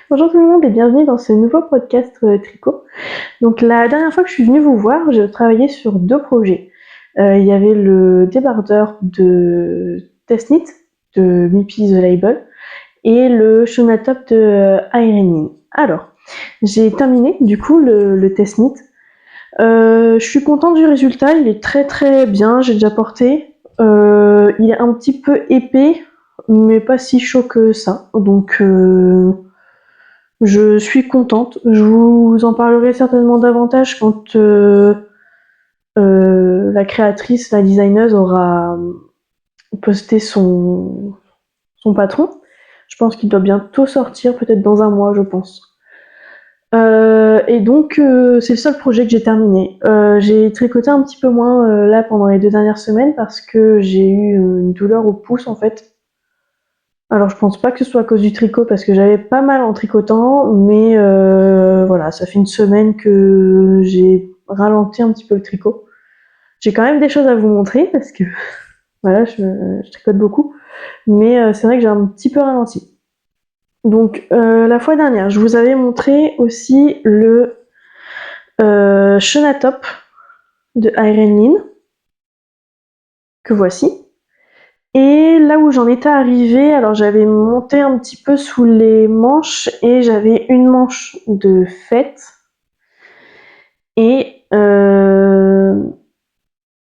Bonjour tout le monde et bienvenue dans ce nouveau podcast tricot. Donc la dernière fois que je suis venue vous voir, j'ai travaillé sur 2 projets. Il y avait le débardeur de Test-Knit de Mipi The Label et le Shona Top de Irene. Alors, j'ai terminé du coup le Test-Knit. Je suis contente du résultat, il est très très bien, j'ai déjà porté. Il est un petit peu épais, mais pas si chaud que ça. Donc je suis contente. Je vous en parlerai certainement davantage quand la créatrice, la designeuse aura posté son patron. Je pense qu'il doit bientôt sortir, peut-être dans un mois, je pense. Et donc, c'est le seul projet que j'ai terminé. J'ai tricoté un petit peu moins là pendant les 2 dernières semaines parce que j'ai eu une douleur au pouce en fait. Alors je pense pas que ce soit à cause du tricot parce que j'avais pas mal en tricotant, mais voilà, ça fait une semaine que j'ai ralenti un petit peu le tricot. J'ai quand même des choses à vous montrer parce que voilà, je tricote beaucoup, mais c'est vrai que j'ai un petit peu ralenti. Donc la fois dernière, je vous avais montré aussi le Shona Top de Irene Lin, que voici. Et là où j'en étais arrivée, alors j'avais monté un petit peu sous les manches et j'avais une manche de fête. Et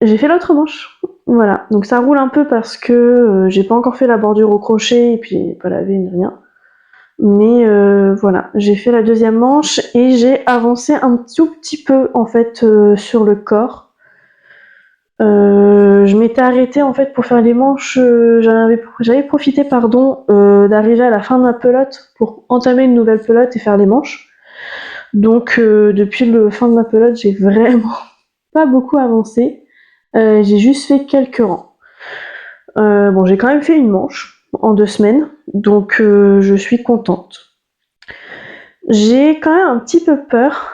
j'ai fait l'autre manche. Voilà, donc ça roule un peu parce que j'ai pas encore fait la bordure au crochet et puis pas lavé ni rien. Mais voilà, j'ai fait la deuxième manche et j'ai avancé un tout petit peu en fait sur le corps. Je m'étais arrêtée en fait pour faire les manches. J'avais profité d'arriver à la fin de ma pelote pour entamer une nouvelle pelote et faire les manches. Donc depuis le fin de ma pelote, j'ai vraiment pas beaucoup avancé. J'ai juste fait quelques rangs. Bon, j'ai quand même fait une manche en 2 semaines, donc je suis contente. J'ai quand même un petit peu peur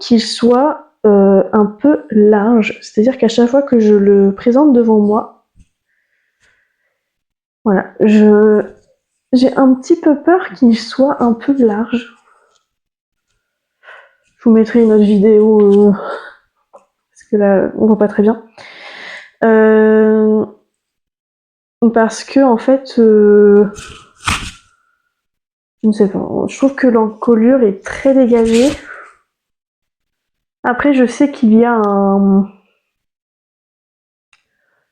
qu'il soit un peu large, c'est-à-dire qu'à chaque fois que je le présente devant moi, voilà, j'ai un petit peu peur qu'il soit un peu large. Je vous mettrai une autre vidéo parce que là on voit pas très bien. Parce que en fait, je ne sais pas, je trouve que l'encolure est très dégagée. Après, je sais qu'il y a une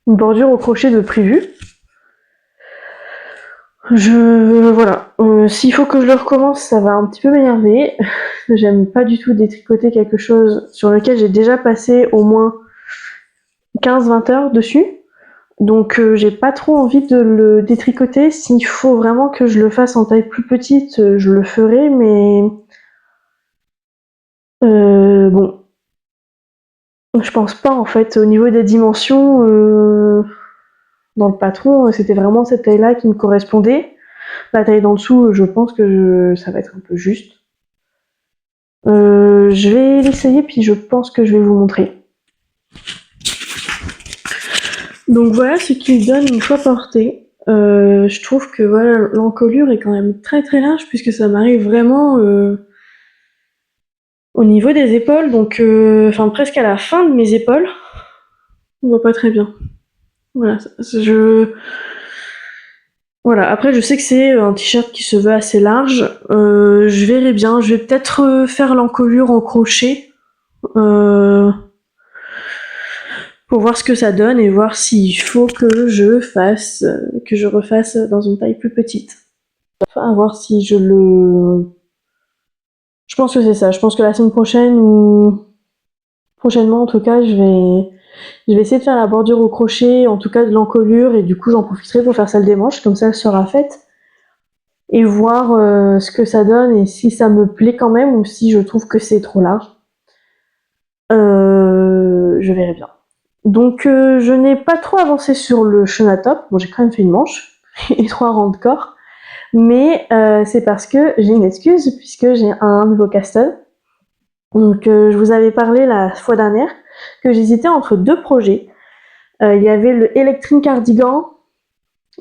bordure au crochet de prévu. Voilà. S'il faut que je le recommence, ça va un petit peu m'énerver. J'aime pas du tout détricoter quelque chose sur lequel j'ai déjà passé au moins 15-20 heures dessus. Donc j'ai pas trop envie de le détricoter. S'il faut vraiment que je le fasse en taille plus petite, je le ferai, mais bon. Je pense pas en fait. Au niveau des dimensions, dans le patron, c'était vraiment cette taille-là qui me correspondait. La taille d'en dessous, je pense que ça va être un peu juste. Je vais l'essayer puis je pense que je vais vous montrer. Donc voilà ce qu'il donne une fois porté. Je trouve que voilà, l'encolure est quand même très très large puisque ça m'arrive vraiment au niveau des épaules, donc enfin presque à la fin de mes épaules. On voit pas très bien. Voilà, voilà, après je sais que c'est un t-shirt qui se veut assez large. Je verrai bien, je vais peut-être faire l'encolure en crochet. Pour voir ce que ça donne et voir s'il faut que je refasse dans une taille plus petite. Enfin, à voir si je le... Je pense que c'est ça. Je pense que la semaine prochaine ou prochainement en tout cas, je vais essayer de faire la bordure au crochet, en tout cas de l'encolure, et du coup j'en profiterai pour faire celle des manches, comme ça elle sera faite. Et voir ce que ça donne et si ça me plaît quand même ou si je trouve que c'est trop large. Je verrai bien. Donc je n'ai pas trop avancé sur le Shona Top. Bon, j'ai quand même fait une manche et 3 rangs de corps. Mais c'est parce que j'ai une excuse puisque j'ai un nouveau castle. Donc je vous avais parlé la fois dernière que j'hésitais entre 2 projets. Il y avait le Electrin Cardigan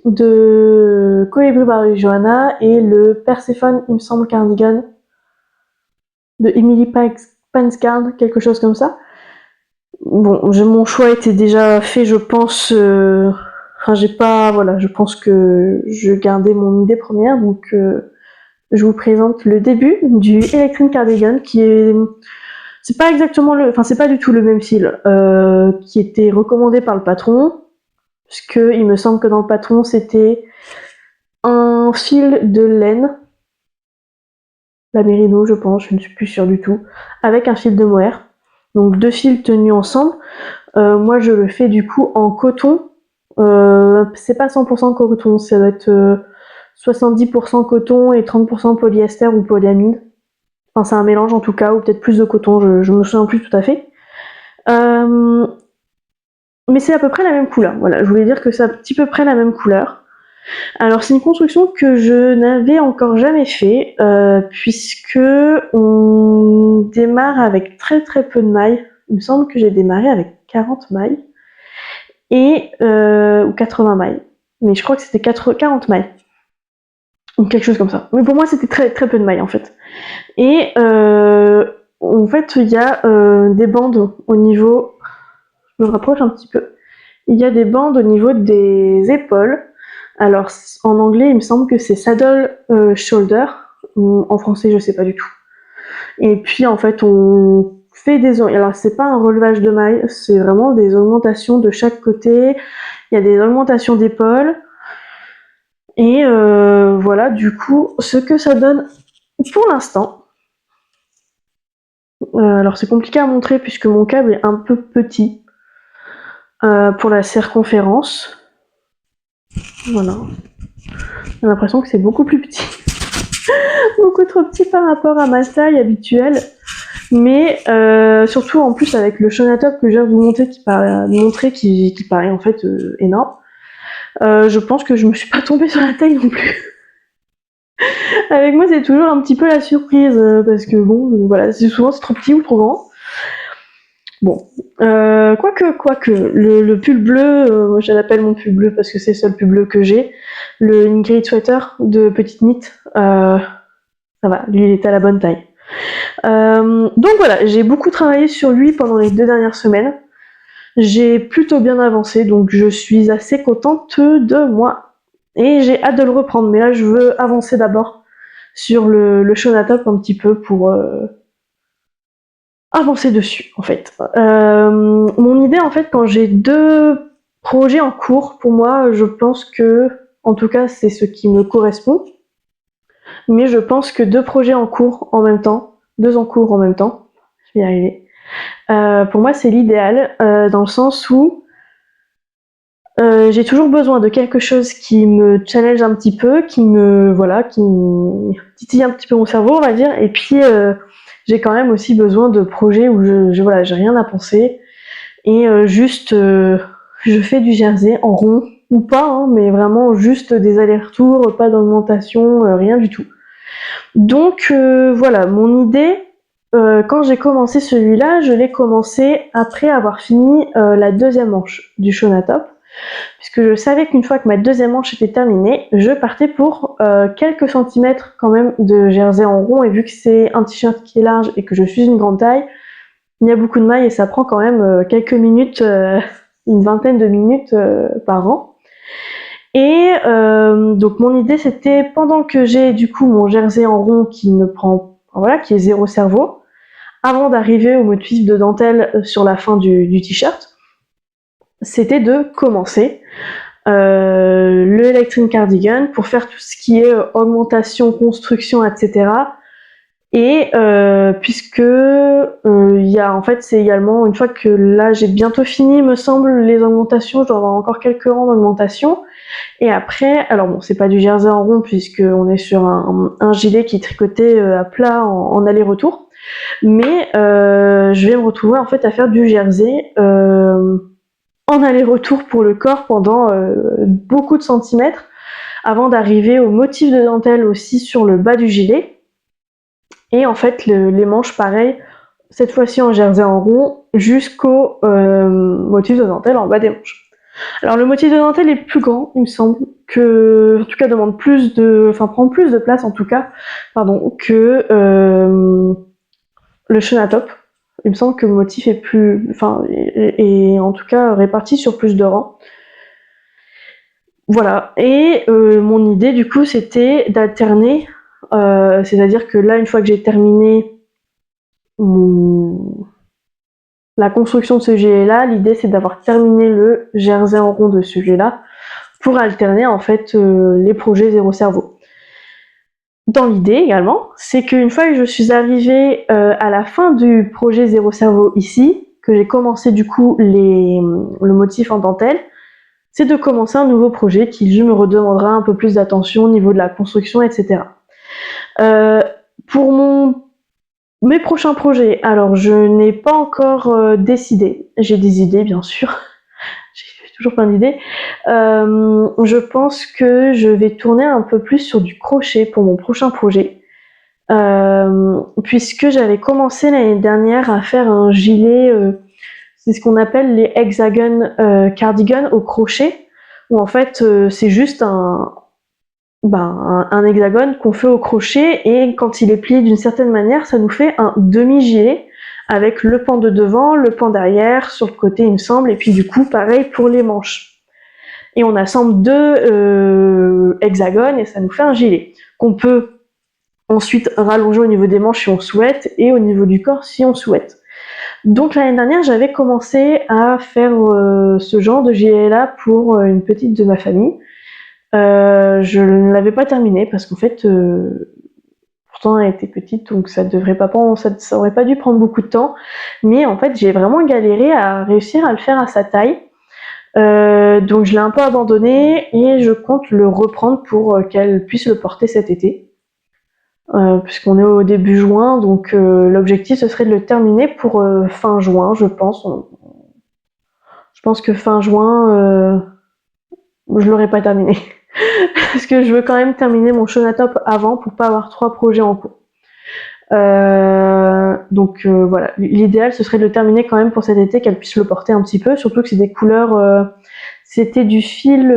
de Colibri Marijuana et le Perséphone, il me semble, cardigan de Emily Panscard, quelque chose comme ça. Bon, mon choix était déjà fait, je pense. Enfin, j'ai pas, voilà, je pense que je gardais mon idée première, donc je vous présente le début du Electric Cardigan, qui est, c'est pas exactement enfin c'est pas du tout le même fil, qui était recommandé par le patron, puisque il me semble que dans le patron c'était un fil de laine, la Mérino, je pense, je ne suis plus sûre du tout, avec un fil de mohair, donc 2 fils tenus ensemble. Moi, je le fais du coup en coton. C'est pas 100% coton, ça doit être 70% coton et 30% polyester ou polyamide. Enfin, c'est un mélange en tout cas, ou peut-être plus de coton, je me souviens plus tout à fait. Mais c'est à peu près la même couleur. Voilà, je voulais dire que c'est à petit peu près la même couleur. Alors, c'est une construction que je n'avais encore jamais fait, puisque on démarre avec très très peu de mailles. Il me semble que j'ai démarré avec 40 mailles. Ou 80 mailles. Mais je crois que c'était 40 mailles. Ou quelque chose comme ça. Mais pour moi, c'était très, très peu de mailles, en fait. Et en fait, il y a des bandes au niveau... Je me rapproche un petit peu. Il y a des bandes au niveau des épaules. Alors, en anglais, il me semble que c'est saddle shoulder. En français, je sais pas du tout. Et puis, en fait, on fait des... Alors, c'est pas un relevage de mailles, c'est vraiment des augmentations de chaque côté. Il y a des augmentations d'épaules. Et voilà, du coup, ce que ça donne pour l'instant. Alors, c'est compliqué à montrer puisque mon câble est un peu petit pour la circonférence. Voilà. J'ai l'impression que c'est beaucoup plus petit. Beaucoup trop petit par rapport à ma taille habituelle. Mais surtout en plus avec le Shonatop que je viens de vous montrer qui paraît en fait énorme. Je pense que je me suis pas tombée sur la taille non plus. Avec moi c'est toujours un petit peu la surprise parce que bon voilà, c'est trop petit ou trop grand. Bon, quoique, le pull bleu, je l'appelle mon pull bleu parce que c'est le seul pull bleu que j'ai. Le Ingrid Sweater de Petite Knit, ça va, lui il est à la bonne taille. Donc voilà, j'ai beaucoup travaillé sur lui pendant les 2 dernières semaines. J'ai plutôt bien avancé, donc je suis assez contente de moi. Et j'ai hâte de le reprendre, mais là je veux avancer d'abord sur le Shonatop un petit peu pour avancer dessus en fait. Mon idée en fait quand j'ai 2 projets en cours, pour moi je pense que, en tout cas c'est ce qui me correspond, mais je pense que 2 projets en cours en même temps, 2 en cours en même temps, je vais y arriver, pour moi c'est l'idéal, dans le sens où j'ai toujours besoin de quelque chose qui me challenge un petit peu, qui me titille un petit peu mon cerveau, on va dire. Et puis j'ai quand même aussi besoin de projets où j'ai rien à penser et je fais du jersey en rond ou pas, hein, mais vraiment juste des allers-retours, pas d'augmentation, rien du tout. Donc voilà, mon idée. Quand j'ai commencé celui-là, je l'ai commencé après avoir fini la 2e manche du Shonatop, puisque je savais qu'une fois que ma 2e manche était terminée, je partais pour quelques centimètres quand même de jersey en rond, et vu que c'est un t-shirt qui est large et que je suis une grande taille, il y a beaucoup de mailles et ça prend quand même quelques minutes, une vingtaine de minutes par rang. Et donc mon idée c'était, pendant que j'ai du coup mon jersey en rond qui est 0 cerveau, avant d'arriver au motif de dentelle sur la fin du t-shirt, c'était de commencer le Electric Cardigan pour faire tout ce qui est augmentation, construction, etc. Et puisque c'est également, une fois que là j'ai bientôt fini, me semble, les augmentations, je dois avoir encore quelques rangs d'augmentation. Et après, alors bon, c'est pas du jersey en rond puisqu'on est sur un gilet qui est tricoté à plat en aller-retour. Mais je vais me retrouver en fait à faire du jersey en aller-retour pour le corps pendant beaucoup de centimètres, avant d'arriver au motif de dentelle aussi sur le bas du gilet. Et en fait les manches pareil, cette fois-ci en jersey en rond, jusqu'au motif de dentelle en bas des manches. Alors le motif de dentelle est plus grand, il me semble, en tout cas prend plus de place en tout cas, pardon, que le Shonatop. Il me semble que le motif est en tout cas réparti sur plus de rangs. Voilà. Et mon idée du coup c'était d'alterner, c'est-à-dire que là une fois que j'ai terminé la construction de ce gilet-là, l'idée c'est d'avoir terminé le jersey en rond de ce gilet-là pour alterner en fait les projets zéro cerveau. Dans l'idée également, c'est qu'une fois que je suis arrivée à la fin du projet zéro cerveau ici, que j'ai commencé du coup le motif en dentelle, c'est de commencer un nouveau projet qui lui me redemandera un peu plus d'attention au niveau de la construction, etc. Pour mes prochains projets, alors je n'ai pas encore décidé. J'ai des idées bien sûr, j'ai toujours plein d'idées. Je pense que je vais tourner un peu plus sur du crochet pour mon prochain projet. Puisque j'avais commencé l'année dernière à faire un gilet, c'est ce qu'on appelle les hexagon cardigans au crochet, où en fait c'est juste un hexagone qu'on fait au crochet, et quand il est plié d'une certaine manière, ça nous fait un demi-gilet avec le pan de devant, le pan derrière, sur le côté il me semble, et puis du coup pareil pour les manches. Et on assemble deux hexagones et ça nous fait un gilet qu'on peut ensuite rallonger au niveau des manches si on souhaite, et au niveau du corps si on souhaite. Donc l'année dernière, j'avais commencé à faire ce genre de gilet-là pour une petite de ma famille. Je ne l'avais pas terminé parce qu'en fait, pourtant elle était petite, donc ça aurait pas dû prendre beaucoup de temps. Mais en fait, j'ai vraiment galéré à réussir à le faire à sa taille. Donc je l'ai un peu abandonné et je compte le reprendre pour qu'elle puisse le porter cet été. Puisqu'on est au début juin, donc l'objectif ce serait de le terminer pour fin juin, je pense. Je pense que fin juin, je l'aurai pas terminé. Parce que je veux quand même terminer mon Shonatop avant pour pas avoir 3 projets en cours. Donc voilà, l'idéal ce serait de le terminer quand même pour cet été, qu'elle puisse le porter un petit peu, surtout que c'est des couleurs, c'était du fil,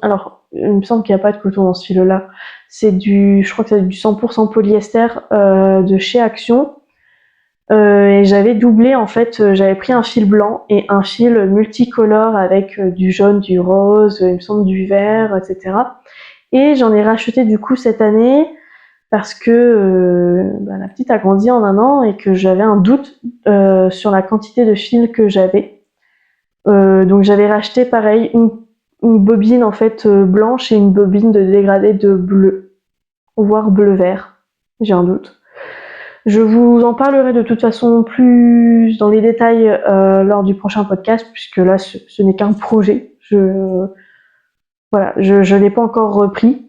alors il me semble qu'il n'y a pas de coton dans ce fil là, je crois que c'est du 100% polyester de chez Action, et j'avais doublé en fait, j'avais pris un fil blanc et un fil multicolore avec du jaune, du rose, il me semble du vert, etc. Et j'en ai racheté du coup cette année parce que la petite a grandi en un an et que j'avais un doute sur la quantité de fil que j'avais. Donc j'avais racheté pareil une bobine en fait blanche et une bobine de dégradé de bleu, voire bleu-vert, j'ai un doute. Je vous en parlerai de toute façon plus dans les détails lors du prochain podcast, puisque là ce n'est qu'un projet. Je l'ai pas encore repris.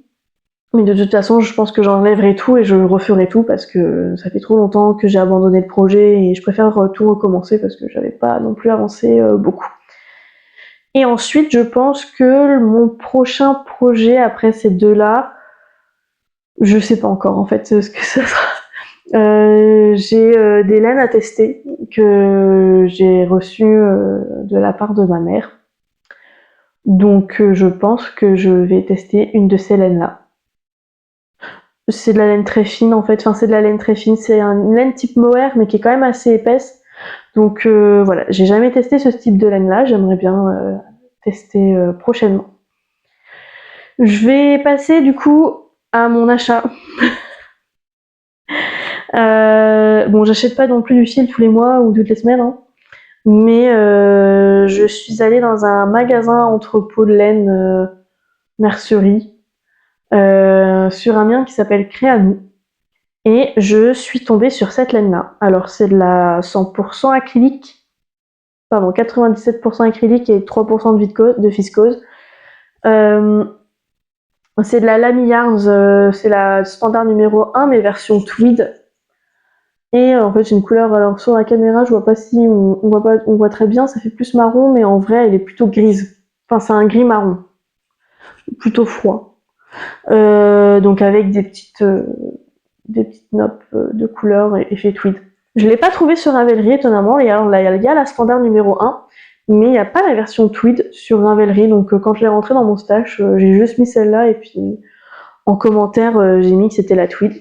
Mais de toute façon, je pense que j'enlèverai tout et je referai tout parce que ça fait trop longtemps que j'ai abandonné le projet et je préfère tout recommencer parce que j'avais pas non plus avancé beaucoup. Et ensuite, je pense que mon prochain projet après ces deux-là, je sais pas encore en fait ce que ça sera. J'ai des laines à tester que j'ai reçues de la part de ma mère. Donc je pense que je vais tester une de ces laines-là. C'est de la laine très fine en fait, c'est de la laine très fine, c'est une laine type mohair mais qui est quand même assez épaisse. Donc voilà, j'ai jamais testé ce type de laine là, j'aimerais bien tester prochainement. Je vais passer du coup à mon achat. Bon, j'achète pas non plus du fil tous les mois ou toutes les semaines, hein, mais je suis allée dans un magasin entrepôt de laine mercerie sur un mien qui s'appelle Créanou. Et je suis tombée sur cette laine-là. Alors c'est de la 100% acrylique, pardon, 97% acrylique et 3% de viscose. C'est de la Lamy Yarns, c'est la standard numéro 1, mais version tweed. Et en fait, c'est une couleur, alors sur la caméra, je vois pas si on voit très bien, ça fait plus marron, mais en vrai, elle est plutôt grise. Enfin, c'est un gris marron, plutôt froid. Donc avec des petites notes de couleur effet tweed. Je l'ai pas trouvé sur Ravelry étonnamment, et alors là, il y a la standard numéro 1, mais il n'y a pas la version tweed sur Ravelry, donc quand je l'ai rentrée dans mon stash, j'ai juste mis celle-là et puis en commentaire j'ai mis que c'était la tweed.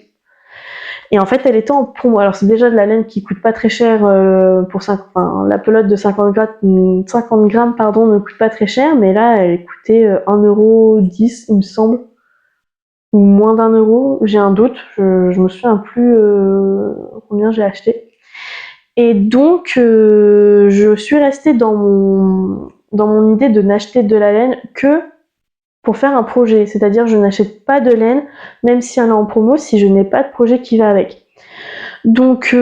Et en fait, elle était en promo. Alors, c'est déjà de la laine qui coûte pas très cher la pelote de 50 grammes, pardon, ne coûte pas très cher, mais là, elle coûtait 1,10 €, il me semble, ou moins d'1 €. J'ai un doute, je me souviens plus combien j'ai acheté. Et donc, je suis restée dans mon idée de n'acheter de la laine que pour faire un projet. C'est-à-dire, je n'achète pas de laine, même si elle est en promo, si je n'ai pas de projet qui va avec. Donc,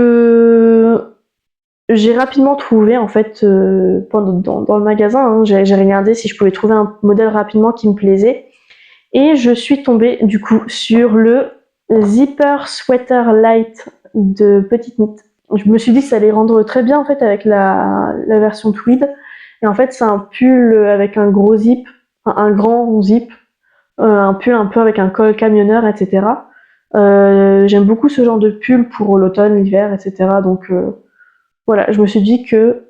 j'ai rapidement trouvé, en fait, dans le magasin, hein, j'ai regardé si je pouvais trouver un modèle rapidement qui me plaisait. Et je suis tombée, du coup, sur le Zipper Sweater Light de Petite Knit. Je me suis dit que ça allait rendre très bien, en fait, avec la version tweed. Et en fait, c'est un pull avec un gros zip, un grand zip, un pull un peu avec un col camionneur, etc. J'aime beaucoup ce genre de pull pour l'automne, l'hiver, etc. Donc voilà, je me suis dit que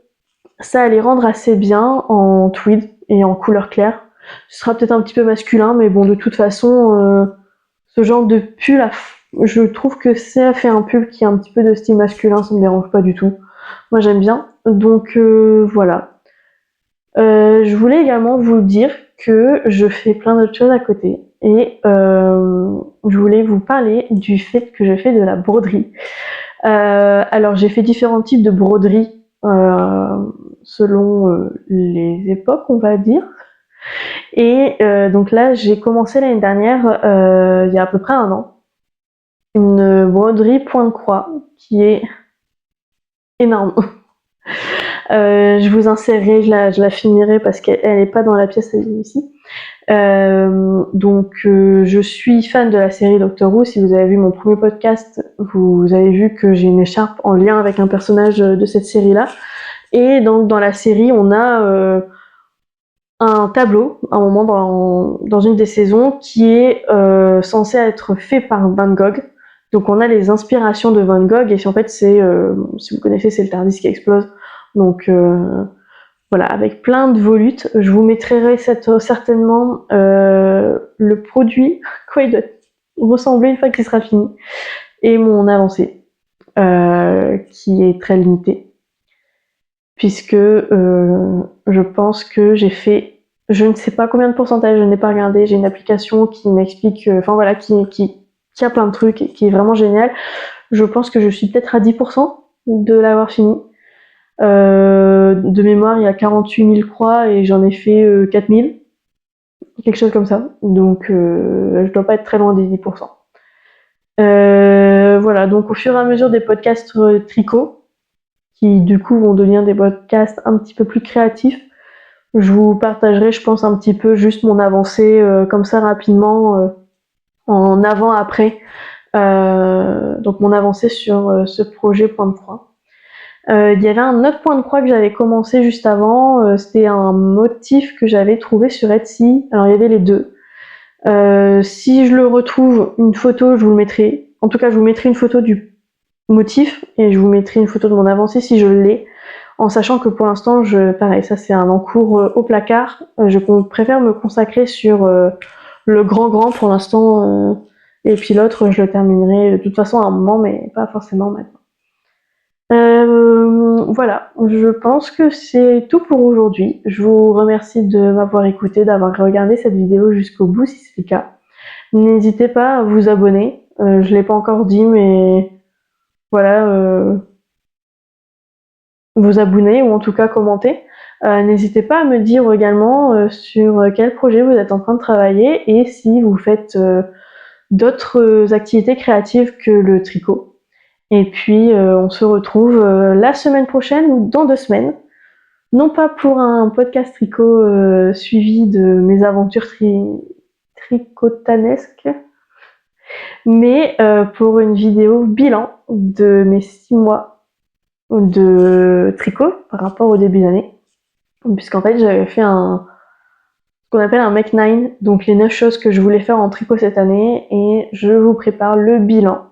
ça allait rendre assez bien en tweed et en couleur claire. Ce sera peut-être un petit peu masculin, mais bon, de toute façon, ce genre de pull, je trouve que ça fait un pull qui a un petit peu de style masculin, ça me dérange pas du tout. Moi, j'aime bien. Donc voilà. Je voulais également vous dire que je fais plein d'autres choses à côté et je voulais vous parler du fait que je fais de la broderie. Alors j'ai fait différents types de broderie selon les époques, on va dire. Et donc là, j'ai commencé l'année dernière, il y a à peu près 1 an, une broderie point de croix qui est énorme. Je vous insérerai, je la filmerai parce qu'elle n'est pas dans la pièce, elle est ici. Donc je suis fan de la série Doctor Who. Si vous avez vu mon premier podcast, vous avez vu que j'ai une écharpe en lien avec un personnage de cette série-là. Et donc dans la série, on a un tableau, à un moment dans une des saisons, qui est censé être fait par Van Gogh. Donc on a les inspirations de Van Gogh, et en fait c'est, si vous connaissez, c'est le Tardis qui explose. Donc voilà, avec plein de volutes. Je vous mettrai certainement le produit, quoi il doit ressembler une fois qu'il sera fini, et mon avancée, qui est très limitée. Puisque je pense que j'ai fait, je ne sais pas combien de pourcentage, je n'ai pas regardé, j'ai une application qui m'explique, qui a plein de trucs, et qui est vraiment génial. Je pense que je suis peut-être à 10% de l'avoir fini. De mémoire, il y a 48 000 croix et j'en ai fait 4 000, quelque chose comme ça. Donc je dois pas être très loin des 10%. Voilà, donc au fur et à mesure des podcasts tricot, qui du coup vont devenir des podcasts un petit peu plus créatifs, je vous partagerai, je pense, un petit peu juste mon avancée comme ça rapidement, en avant-après. Donc mon avancée sur ce projet point de croix. Il y avait un autre point de croix que j'avais commencé juste avant, c'était un motif que j'avais trouvé sur Etsy. Alors il y avait les deux. Si je le retrouve, une photo, je vous le mettrai. En tout cas, je vous mettrai une photo du motif et je vous mettrai une photo de mon avancée si je l'ai. En sachant que pour l'instant, pareil, ça c'est un en cours au placard. Je préfère me consacrer sur le grand pour l'instant. Et puis l'autre, je le terminerai de toute façon à un moment, mais pas forcément maintenant. Voilà, je pense que c'est tout pour aujourd'hui. Je vous remercie de m'avoir écouté, d'avoir regardé cette vidéo jusqu'au bout si c'est le cas. N'hésitez pas à vous abonner. Je l'ai pas encore dit, mais voilà, vous abonner ou en tout cas commenter. N'hésitez pas à me dire également sur quel projet vous êtes en train de travailler et si vous faites d'autres activités créatives que le tricot. Et puis on se retrouve la semaine prochaine ou dans 2 semaines. Non pas pour un podcast tricot suivi de mes aventures tricotanesques, mais pour une vidéo bilan de mes 6 mois de tricot par rapport au début d'année. Puisqu'en fait j'avais fait ce qu'on appelle un Make 9, donc les 9 choses que je voulais faire en tricot cette année, et je vous prépare le bilan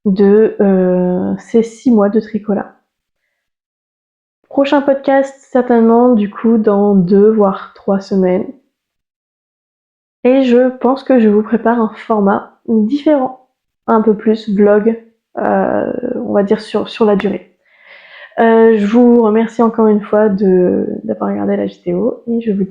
de ces 6 mois de tricot là. Prochain podcast, certainement, du coup, dans 2 voire 3 semaines. Et je pense que je vous prépare un format différent, un peu plus vlog, on va dire sur la durée. Je vous remercie encore une fois d'avoir regardé la vidéo et je vous dis